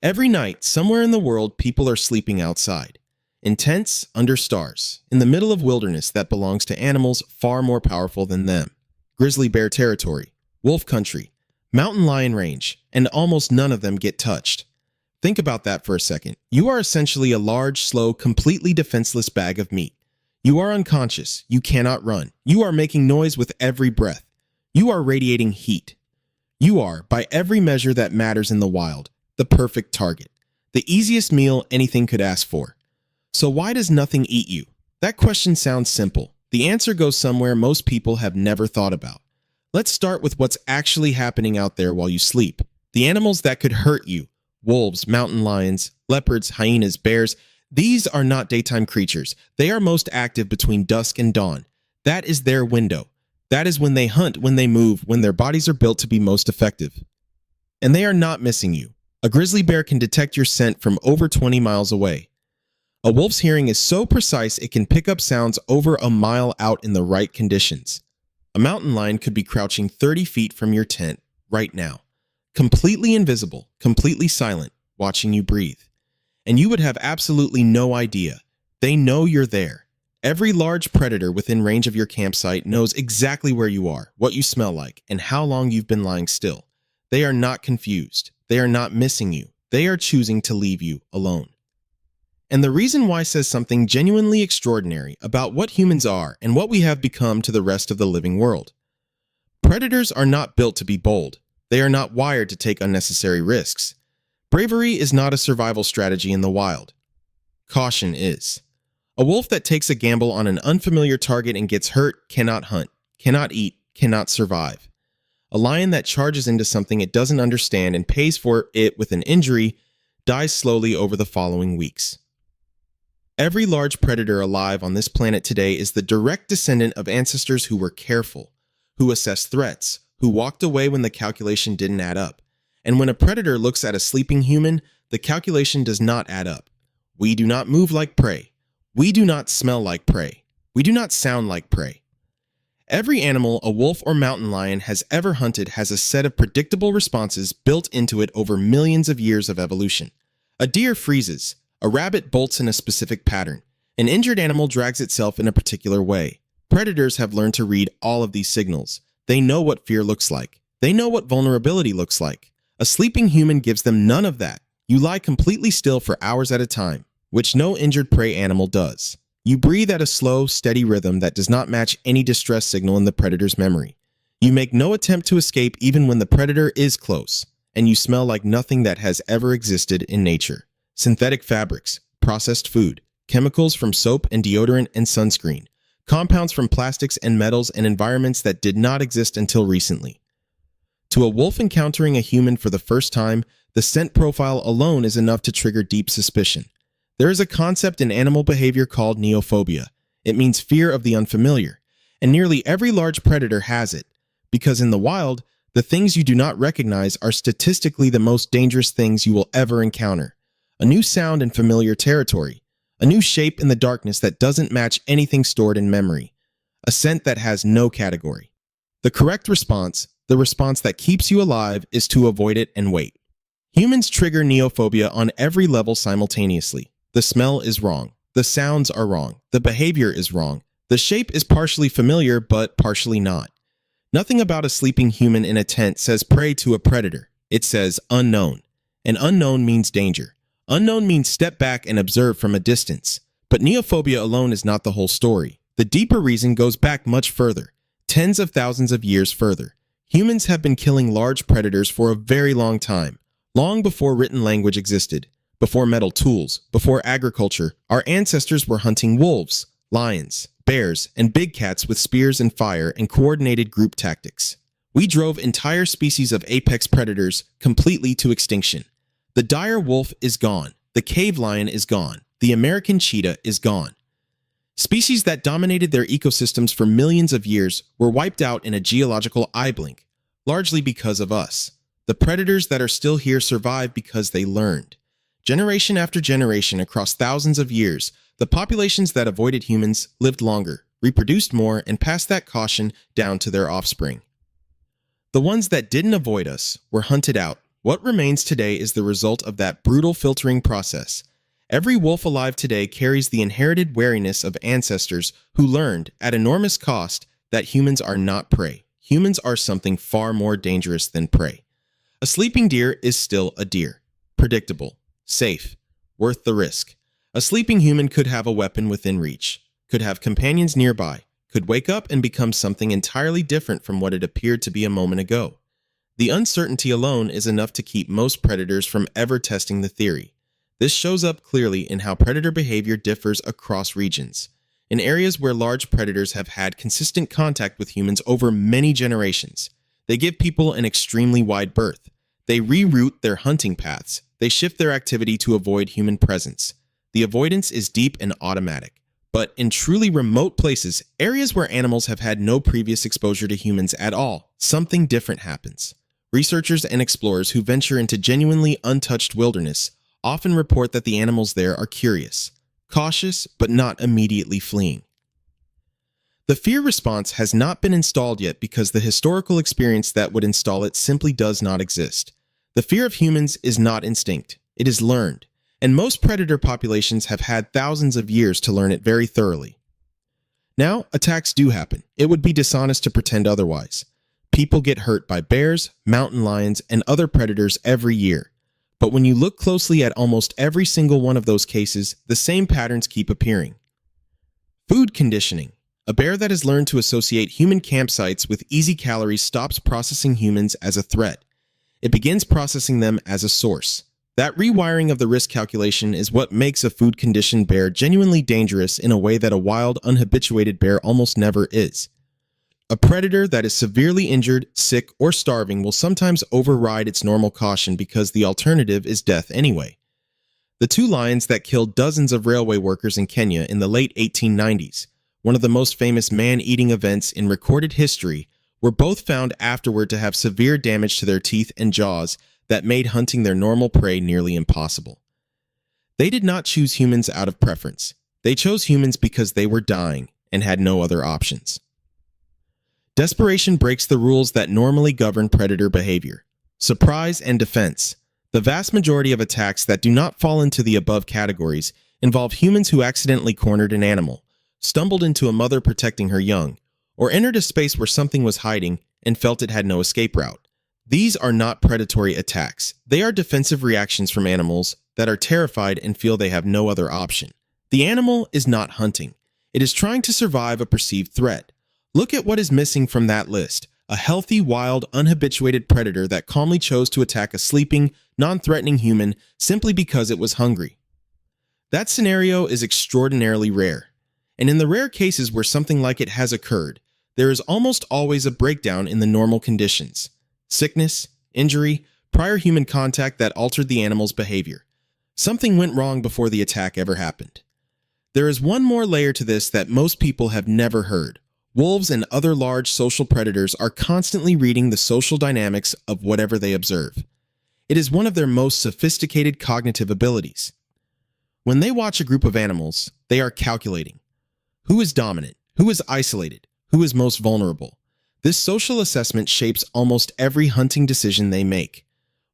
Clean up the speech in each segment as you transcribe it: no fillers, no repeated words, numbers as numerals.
Every night, somewhere in the world, people are sleeping outside. In tents, under stars, in the middle of wilderness that belongs to animals far more powerful than them. Grizzly bear territory, wolf country, mountain lion range, and almost none of them get touched. Think about that for a second. You are essentially a large, slow, completely defenseless bag of meat. You are unconscious. You cannot run. You are making noise with every breath. You are radiating heat. You are, by every measure that matters in the wild, the perfect target. The easiest meal anything could ask for. So why does nothing eat you? That question sounds simple. The answer goes somewhere most people have never thought about. Let's start with what's actually happening out there while you sleep. The animals that could hurt you, wolves, mountain lions, leopards, hyenas, bears, these are not daytime creatures. They are most active between dusk and dawn. That is their window. That is when they hunt, when they move, when their bodies are built to be most effective. And they are not missing you. A grizzly bear can detect your scent from over 20 miles away. A wolf's hearing is so precise it can pick up sounds over a mile out in the right conditions. A mountain lion could be crouching 30 feet from your tent right now, completely invisible, completely silent, watching you breathe. And you would have absolutely no idea. They know you're there. Every large predator within range of your campsite knows exactly where you are, what you smell like, and how long you've been lying still. They are not confused. They are not missing you. They are choosing to leave you alone. And the reason why says something genuinely extraordinary about what humans are and what we have become to the rest of the living world. Predators are not built to be bold. They are not wired to take unnecessary risks. Bravery is not a survival strategy in the wild. Caution is. A wolf that takes a gamble on an unfamiliar target and gets hurt cannot hunt, cannot eat, cannot survive. A lion that charges into something it doesn't understand and pays for it with an injury dies slowly over the following weeks. Every large predator alive on this planet today is the direct descendant of ancestors who were careful, who assessed threats, who walked away when the calculation didn't add up. And when a predator looks at a sleeping human, the calculation does not add up. We do not move like prey. We do not smell like prey. We do not sound like prey. Every animal a wolf or mountain lion has ever hunted has a set of predictable responses built into it over millions of years of evolution. A deer freezes. A rabbit bolts in a specific pattern. An injured animal drags itself in a particular way. Predators have learned to read all of these signals. They know what fear looks like. They know what vulnerability looks like. A sleeping human gives them none of that. You lie completely still for hours at a time, which no injured prey animal does. You breathe at a slow, steady rhythm that does not match any distress signal in the predator's memory. You make no attempt to escape even when the predator is close, and you smell like nothing that has ever existed in nature. Synthetic fabrics, processed food, chemicals from soap and deodorant and sunscreen, compounds from plastics and metals and environments that did not exist until recently. To a wolf encountering a human for the first time, the scent profile alone is enough to trigger deep suspicion. There is a concept in animal behavior called neophobia. It means fear of the unfamiliar, and nearly every large predator has it, because in the wild, the things you do not recognize are statistically the most dangerous things you will ever encounter. A new sound in familiar territory, a new shape in the darkness that doesn't match anything stored in memory, a scent that has no category. The correct response, the response that keeps you alive, is to avoid it and wait. Humans trigger neophobia on every level simultaneously. The smell is wrong. The sounds are wrong. The behavior is wrong. The shape is partially familiar but partially not. Nothing about a sleeping human in a tent says prey to a predator. It says unknown. And unknown means danger. Unknown means step back and observe from a distance. But neophobia alone is not the whole story. The deeper reason goes back much further, tens of thousands of years further. Humans have been killing large predators for a very long time, long before written language existed, before metal tools, before agriculture. Our ancestors were hunting wolves, lions, bears, and big cats with spears and fire and coordinated group tactics. We drove entire species of apex predators completely to extinction. The dire wolf is gone. The cave lion is gone. The American cheetah is gone. Species that dominated their ecosystems for millions of years were wiped out in a geological eye blink, largely because of us. The predators that are still here survive because they learned. Generation after generation across thousands of years, the populations that avoided humans lived longer, reproduced more, and passed that caution down to their offspring. The ones that didn't avoid us were hunted out, What remains today is the result of that brutal filtering process. Every wolf alive today carries the inherited wariness of ancestors who learned, at enormous cost, that humans are not prey. Humans are something far more dangerous than prey. A sleeping deer is still a deer. Predictable, safe, worth the risk. A sleeping human could have a weapon within reach, could have companions nearby, could wake up and become something entirely different from what it appeared to be a moment ago. The uncertainty alone is enough to keep most predators from ever testing the theory. This shows up clearly in how predator behavior differs across regions. In areas where large predators have had consistent contact with humans over many generations, they give people an extremely wide berth. They reroute their hunting paths. They shift their activity to avoid human presence. The avoidance is deep and automatic. But in truly remote places, areas where animals have had no previous exposure to humans at all, something different happens. Researchers and explorers who venture into genuinely untouched wilderness often report that the animals there are curious, cautious, but not immediately fleeing. The fear response has not been installed yet because the historical experience that would install it simply does not exist. The fear of humans is not instinct, it is learned, and most predator populations have had thousands of years to learn it very thoroughly. Now, attacks do happen. It would be dishonest to pretend otherwise. People get hurt by bears, mountain lions, and other predators every year. But when you look closely at almost every single one of those cases, the same patterns keep appearing. Food conditioning. A bear that has learned to associate human campsites with easy calories stops processing humans as a threat. It begins processing them as a source. That rewiring of the risk calculation is what makes a food-conditioned bear genuinely dangerous in a way that a wild, unhabituated bear almost never is. A predator that is severely injured, sick, or starving will sometimes override its normal caution because the alternative is death anyway. The two lions that killed dozens of railway workers in Kenya in the late 1890s, one of the most famous man-eating events in recorded history, were both found afterward to have severe damage to their teeth and jaws that made hunting their normal prey nearly impossible. They did not choose humans out of preference. They chose humans because they were dying and had no other options. Desperation breaks the rules that normally govern predator behavior. Surprise and defense. The vast majority of attacks that do not fall into the above categories involve humans who accidentally cornered an animal, stumbled into a mother protecting her young, or entered a space where something was hiding and felt it had no escape route. These are not predatory attacks. They are defensive reactions from animals that are terrified and feel they have no other option. The animal is not hunting. It is trying to survive a perceived threat. Look at what is missing from that list. A healthy, wild, unhabituated predator that calmly chose to attack a sleeping, non-threatening human simply because it was hungry. That scenario is extraordinarily rare. And in the rare cases where something like it has occurred, there is almost always a breakdown in the normal conditions. Sickness, injury, prior human contact that altered the animal's behavior. Something went wrong before the attack ever happened. There is one more layer to this that most people have never heard. Wolves and other large social predators are constantly reading the social dynamics of whatever they observe. It is one of their most sophisticated cognitive abilities. When they watch a group of animals, they are calculating. Who is dominant? Who is isolated? Who is most vulnerable? This social assessment shapes almost every hunting decision they make.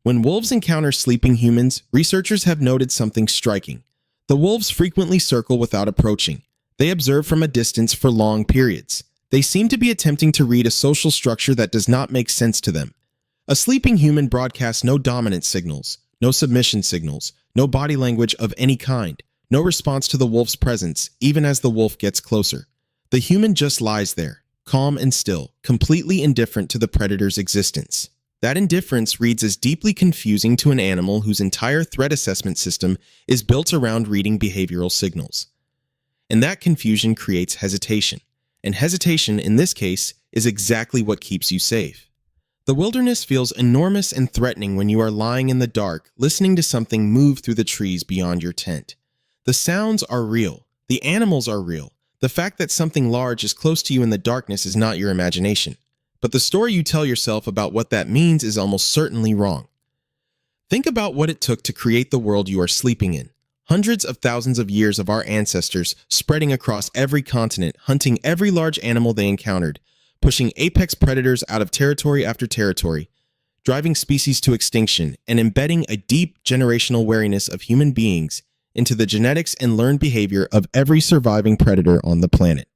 When wolves encounter sleeping humans, researchers have noted something striking. The wolves frequently circle without approaching. They observe from a distance for long periods. They seem to be attempting to read a social structure that does not make sense to them. A sleeping human broadcasts no dominance signals, no submission signals, no body language of any kind, no response to the wolf's presence, even as the wolf gets closer. The human just lies there, calm and still, completely indifferent to the predator's existence. That indifference reads as deeply confusing to an animal whose entire threat assessment system is built around reading behavioral signals. And that confusion creates hesitation. And hesitation, in this case, is exactly what keeps you safe. The wilderness feels enormous and threatening when you are lying in the dark, listening to something move through the trees beyond your tent. The sounds are real. The animals are real. The fact that something large is close to you in the darkness is not your imagination. But the story you tell yourself about what that means is almost certainly wrong. Think about what it took to create the world you are sleeping in. Hundreds of thousands of years of our ancestors spreading across every continent, hunting every large animal they encountered, pushing apex predators out of territory after territory, driving species to extinction and embedding a deep generational wariness of human beings into the genetics and learned behavior of every surviving predator on the planet.